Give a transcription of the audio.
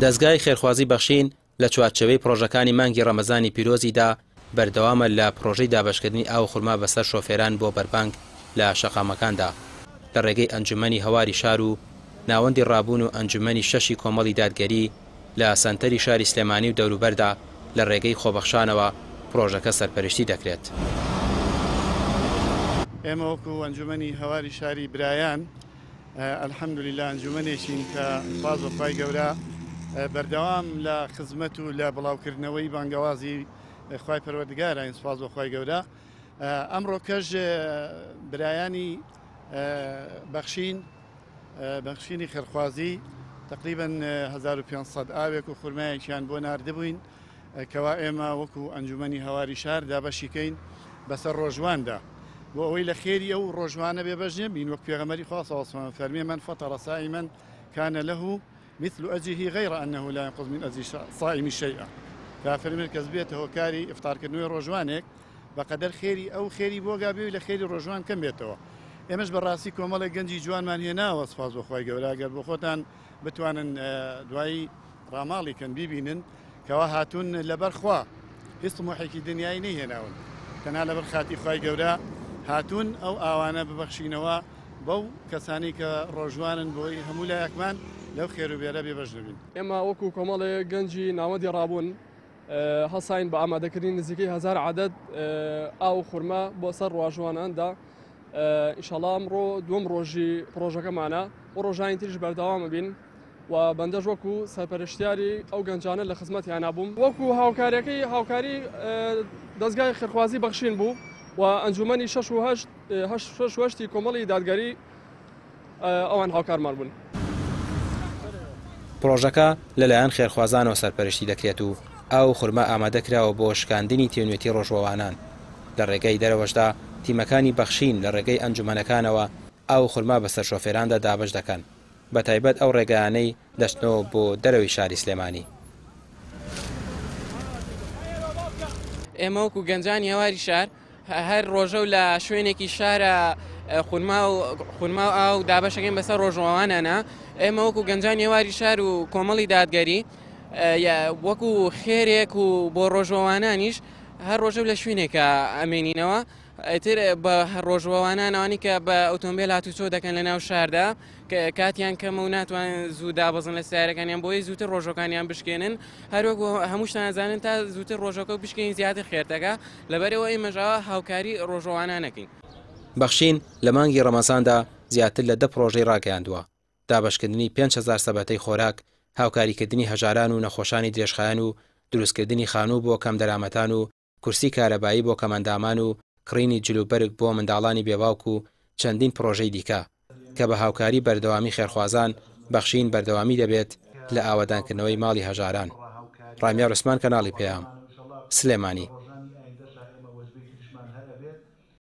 دەستگای خێرخوازی بەخشین لە چوارچەوەی پرۆژەکانی مانگی ڕەمەزانی پیرۆزیدا بەردەوامە لە پرۆژەی دابەشکردنی ئاو خورما بەسەر شۆفێران بۆ بەربانگ لە شەقامەکاندا لە ڕێگەی ئەنجومەنی هەواری شار و ناوەندی ڕابوون و ئەنجومەنی شەشی کۆمەڵی دادگەری لە سەنتەری شاری سلێمانی و دەوروبەردا لە ڕێگەی خۆبەخشانەوە پرۆژەکە سەرپەرشتی دەکرێت. ئێمە وەکو ئەنجومەنی هەواری شاری برایان ئەلحەمدولیلا ئەنجومەنێکین کە باز بەخوای گەورە بەردەوام لە خزمەت و لە بڵاوکردنەوەی بانگەوازی خوای پەروەردگارە سوپاس بەخوای گەورە. ئەمڕۆ کەژ برایانی بەخشینی خێرخوازی تقریبا 1500 ئاوێک و خورمایەکیان بۆ ناردبووین کەوا ئێمە وەکو ئەنجومەنی هەواری شار دابەشیکەین بەسەر ڕۆژواندا بۆ ئەوەی لە خێری ئەو ڕۆژوانە بێبەژێ بین وەک پێغەمبەری خوا صلی الله علیه و سلم فەرمێ من فطر صائما كان له مثل أجره غير أنه لا ينقص من أجر صائم شيئا. كافرمي کەس بێتە هۆکاری ئیفطارکردنەوەی ڕۆژوانێک بەقەدەر خێری ئەو خێری بۆ گابێ لە خێری ڕۆژوان کەم بێتەوە. ئێمەش بەڕاستی کۆمەڵێک گەنجی جوانمان هێناوە سوپاس بەخوای گەورە ئەگەر بۆ خۆتان بتوانن دوایی ڕاماڵیکەن بیبینن کەوا هاتوون لەبەر خوا هیچ طموحێکی دنیای نەهێناون تەنها لەبەر خاتی خوای گەورە هاتوون ئەو ئاوانە ببەخشینەوە بەو کەسانی کە ڕۆژوانن بۆی هەموو لایەکمان لەو خێروبێرە بێبەش دەبین. ئێمە وەکو کۆمەڵێک گەنجی ناوەندی ڕابوون هەساین بە ئامادەکردنی نزیکەی 1000 عەدەد ئاو خورما بۆ سەر ڕۆژواناندا. ئینشاڵڵا ئەمڕۆ دووەم ڕۆژی پرۆژەکەمانە و ڕۆژانی تریش بەردەوامە بین و بەندەش وەکو سەرپەرشتیاری ئەو گەنجانە لە خزمەتیان نابووم وەکو هاوکاری دەستگای خێرخوازی بەخشین بوو و ئەنجومەنی 6 کۆمەڵی دادگەری ئەوان هاوکارمان بوون. پرۆژەکە لەلایەن خێرخوازانەوە سەرپەرشتی دەکرێت و ئاو خورما ئامادەکراوە بۆ شکاندنی تێنوێتی ڕۆژوەوانان. لە ڕێگەی دەرەوەشدا تیمەکانی بەخشین لە ڕێگەی ئەنجومەنەکانەوە ئاو خورما بەسەر شۆفێراندا دابش دەکەن بە تایبەت ئەو ڕێگەیانەی دەچنەوە بۆ دەرەوەی شاری سلێمانی. ئێمە وەکو گەنجانی هەواری شار هەر ڕۆژە و لە شوێنێکی شارە خورما و ئاو دابەشەکەین بەسەر ڕۆژوانانە. ئێمە وەکو گەنجانی هەواری شار و کۆمەڵی دادگەری وەکو خێرێک و بۆ ڕۆژوانانیش هەر ڕۆژە لە شوێنێکە ئەمێنینەوە ئیتر بە ڕۆژوانانەوانی کە بە ئۆتۆمبیل هاتوچۆ دەکەن لە ناو شاردا کاتیان کەمە و ناتوان زوو دابەزن لە سیارەکانیان بۆی زووتر ڕۆژەکانیان بشکێنن هەروەکو هەمووشتان نازانن تا زووتر ڕۆژەکە بشکێن زیاتر خێرتەکە لەبەرەوە ئێمەژەوە هاوکاری ڕۆژوانانەکەین. بەخشین لە مانگی ڕەمەزاندا زیاتر لە 10 پرۆژەی ڕاگەیاندووە دابەشکردنی 5000 سەبەتەی خۆراک، هاوکاریکردنی هەژاران و نەخۆشانی درێژخایان و دروستکردنی خانوو بۆ کەم دەرامەتان و کورسی کارەبایی بۆ کەمەندامان و کڕینی جلوبەرگ بۆ منداڵانی بێباوک و چەندین پرۆژەی دیکە کە بە هاوکاری بەردەوامی خێرخوازان بەخشین بەردەوامی دەبێت لە ئاوەدانکردنەوەی ماڵی هەژاران. ڕامیار عوسمان، کەناڵی پێام، سلێمانی.